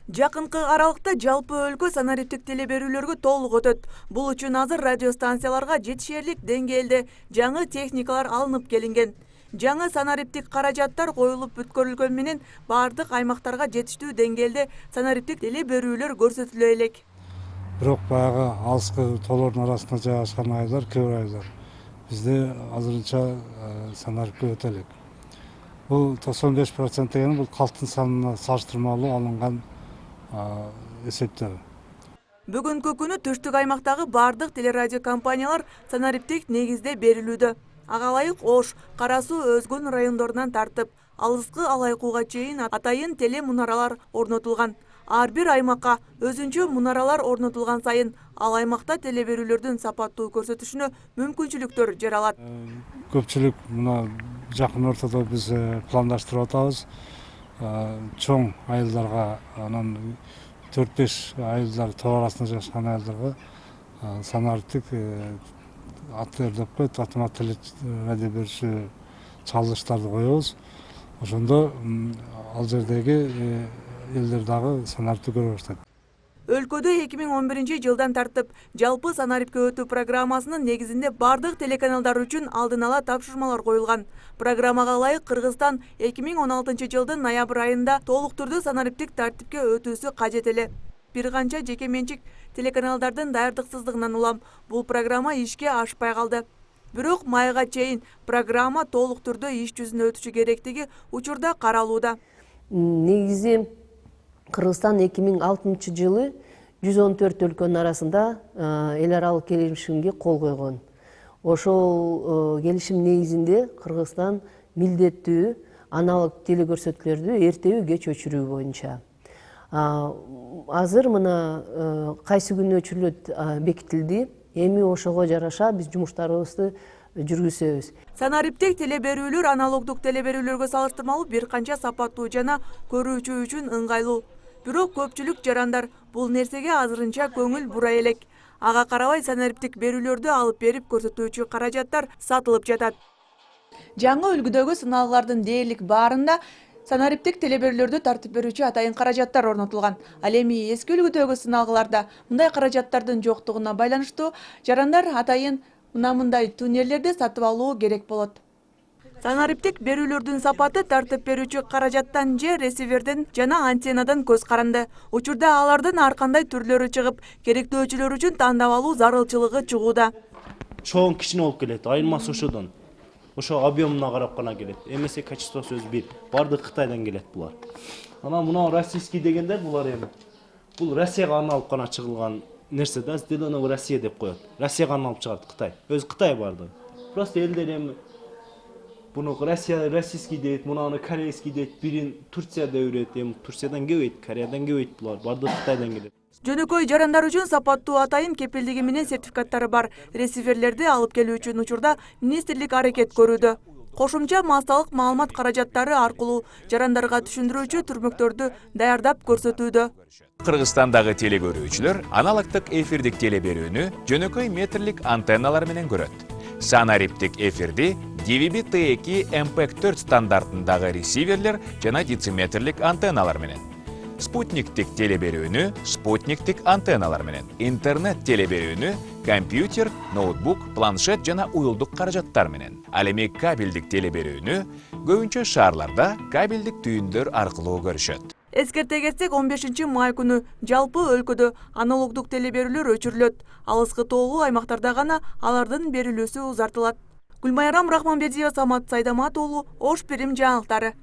Жакынкы аралыкта жалпы өлкө санариптик теле берүүлөргө толук өтөт. Бул үчүн азыр радио станцияларга жетишерлик деңгээлде жаңы техникалар алынып келинген. Жаңы санариптик каражаттар коюлуп бүткөрүлгөн менен бардык аймактарга жетиштүү деңгээлде санариптик теле берүүлөр көрсөтүлө элек. Бирок баягы алыскы тоолордун арасында жайгашкан айылдар кээ бир айылдар бизде азырынча санарипке өтө элек. Бул 95% дегени бул калктын санына салыштырмалуу алынган эсептөө. Бүгүнкү күнү түштүк аймактагы бардык телерадио компаниялар санариптик негизде берилүүдө. Ага ылайык Ош, Кара Суу, Өзгөн райондорунан тартып, алыскы Алайкууга чейин атайын теле мунаралар орнотулган. Ар бир аймакка өзүнчө мунаралар орнотулган сайын ал аймакта теле берүүлөрдүн сапаттуу көрсөтүшүнө мүмкүнчүлүктөр жаралат. Көпчүлүк мына жакын ортодо биз пландаштырып атабыз. Чоң айылдарга, анан 4-5 айылдар тоо арасында жашаган айылдарга санариптик аты деп коет, автомат радио берүүчү чалгычтарды коебуз. Ошондо ал жердеги элдер дагы санариптик көрө баштайт. Өлкөдө 2011 жылдан тартып жалпы санарипке өтүү программасынын негизинде бардык телеканалдар үчүн алдын ала тапшырмалар коюлган. Программага ылайык Кыргызстан 2016 жылдын ноябрь айында толук түрдө санариптик тартипке өтүүсү кажет эле. Бир канча жеке менчик телеканалдардын даярдыксыздыгынан улам бул программа ишке ашпай калды. Бирок майга чейин программа толук түрдө иш жүзүнө өтүшү керектиги учурда каралууда. Негизи Кыргызстан 2006 жылы 114 өлкөнүн арасында эл аралык келишимге кол койгон. Ошол келишим негизинде Кыргызстан милдеттүү аналог телекөрсөтүүлөрдү эртеби кеч өчүрүү боюнча. Азыр мына кайсы күнү өчүрүлөт бекитилди. Эми ошого жараша биз жумуштарыбызды жүргүзөбүз. Санариптик теле берүүлөр аналогдук теле берүүлөргө салыштырмалуу бир канча сапаттуу жана көрүүчү үчүн ыңгайлуу. Бирок көпчүлүк жарандар бул нерсеге азырынча көңүл бура элек. Ага карабай санариптик берүүлөрдү алып берип көрсөтүүчү каражаттар сатылып жатат. Жаңы үлгүдөгү сыналгылардын дээрлик баарында санариптик теле берүүлөрдү тартып берүүчү атайын каражаттар орнотулган. Ал эми эски үлгүдөгү сыналгыларда мындай каражаттардын жоктугуна байланыштуу жарандар атайын мындай туннелдерди сатып алуу керек болот. Санариптик берүүлөрдүн сапаты тартып берүүчү каражаттан же ресиверден жана антеннадан көз каранды. Учурда алардын ар кандай түрлөрү чыгып, керектөөчүлөр үчүн тандап алуу зарылчылыгы чыгууда. Чоң кичине болуп келет, айырмасы ошодон. Ошо объемуна карап гана келет. Эмесе качествосу өзү бир. Бардык Кытайдан келет булар. Анан мына российский дегендер булар эми. Бул Россияга арналып гана чыгылган нерсе да, сделано в России деп коет. Россияга арналып чыгат Кытай. Өзү Кытай барды. Просто элдер эми буну российский дейт, мунаны корейский дейт, бирин Турцияда өрөт, эми Турциядан келбейт, Кореядан келбейт булар, бардык Кытайдан келет. Жөнөкөй жарандар үчүн сапаттуу атайын кепилдиги менен сертификаттары бар ресиверлерди алып келүү үчүн учурда министрлик аракет көрүүдө. Кошумча массалык маалымат каражаттары аркылуу жарандарга түшүндүрүүчү түрмөктөрдү даярдап көрсөтүүдө. Кыргызстандагы теле көрүүчүлөр аналогдук эфирдик теле берүүнү жөнөкөй метрлик антенналар менен көрөт. Санариптик эфирди DVB-T2 MPEG-4 стандартындагы ресиверлер жана дециметрлик антенналар менен. Спутниктик теле берүүнү спутниктик антенналар менен. Интернет теле берүүнү компьютер, ноутбук, планшет жана уюлдук каражаттар менен. Ал эми кабелдик теле берүүнү көбүнчө шаарларда кабелдик түйүндөр аркылуу көрүшөт. Эскерте кетсек, 15 май күнү жалпы өлкөдө аналогдук теле берүүлөр өчүрүлөт. Алыскы тоолуу аймактарда гана алардын берилүүсү узартылат. Гүлмайрам Рахманбердиева, Самат Сайдамат уулу, Ош Перим жаңылыктары.